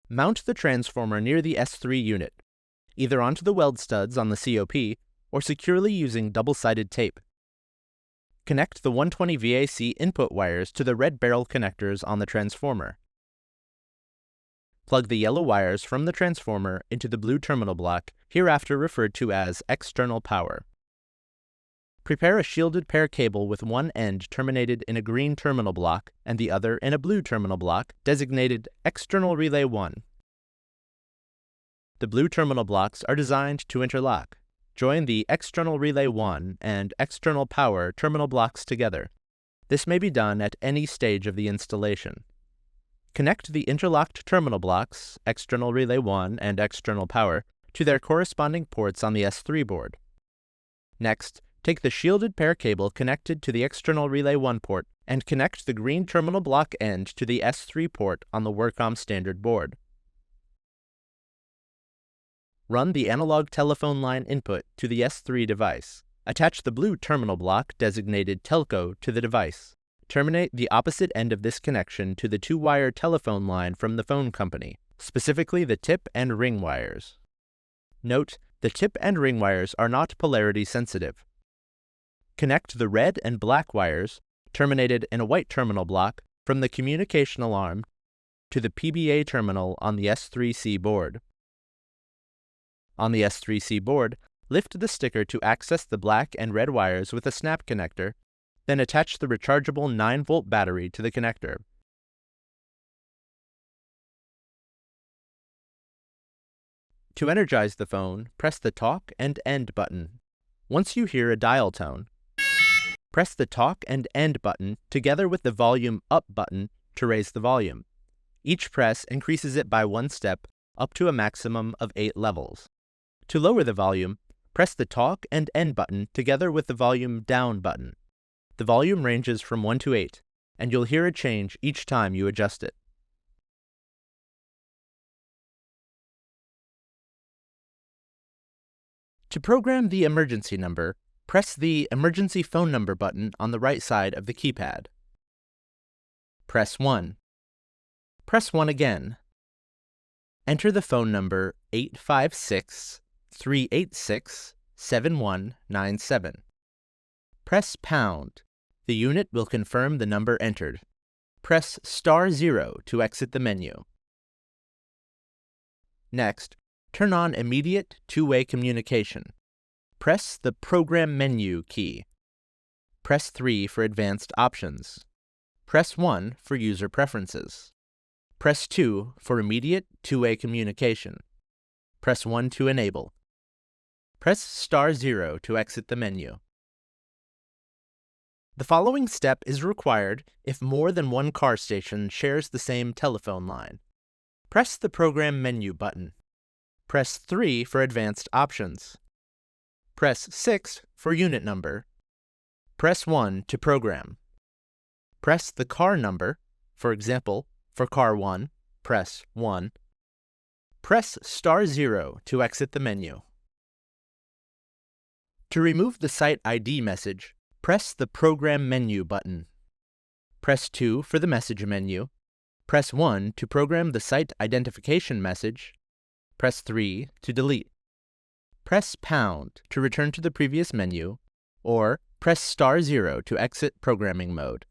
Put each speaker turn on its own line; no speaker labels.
Mount the transformer near the S3 unit, either onto the weld studs on the COP or securely using double-sided tape. Connect the 120 VAC input wires to the red barrel connectors on the transformer. Plug the yellow wires from the transformer into the blue terminal block, hereafter referred to as external power. Prepare a shielded pair cable with one end terminated in a green terminal block and the other in a blue terminal block designated External Relay 1. The blue terminal blocks are designed to interlock. Join the External Relay 1 and External Power terminal blocks together. This may be done at any stage of the installation. Connect the interlocked terminal blocks, External Relay 1 and External Power, to their corresponding ports on the S3 board. Next, take the shielded pair cable connected to the External Relay 1 port and connect the green terminal block end to the S3 port on the WUR-COM standard board. Run the analog telephone line input to the S3 device. Attach the blue terminal block designated Telco to the device. Terminate the opposite end of this connection to the 2-wire telephone line from the phone company, specifically the tip and ring wires. Note, the tip and ring wires are not polarity sensitive. Connect the red and black wires, terminated in a white terminal block, from the communication alarm to the PBA terminal on the S3C board. On the S3C board, lift the sticker to access the black and red wires with a snap connector, then attach the rechargeable 9-volt battery to the connector. To energize the phone, press the talk and end button. Once you hear a dial tone, press the talk and end button together with the volume up button to raise the volume. Each press increases it by 1 step up to a maximum of 8 levels. To lower the volume, press the talk and end button together with the volume down button. The volume ranges from 1 to 8, and you'll hear a change each time you adjust it. To program the emergency number, press the Emergency Phone Number button on the right side of the keypad. Press 1. Press 1 again. Enter the phone number 856-386-7197. Press pound. The unit will confirm the number entered. Press *0 to exit the menu. Next, turn on immediate two-way communication. Press the Program Menu key. Press 3 for advanced options. Press 1 for user preferences. Press 2 for immediate two-way communication. Press 1 to enable. Press *0 to exit the menu. The following step is required if more than one car station shares the same telephone line. Press the Program Menu button. Press 3 for advanced options. Press 6 for unit number. Press 1 to program. Press the car number, for example, for car 1, press 1. Press *0 to exit the menu. To remove the site ID message, press the Program Menu button. Press 2 for the message menu. Press 1 to program the site identification message. Press 3 to delete. Press pound to return to the previous menu, or press *0 to exit programming mode.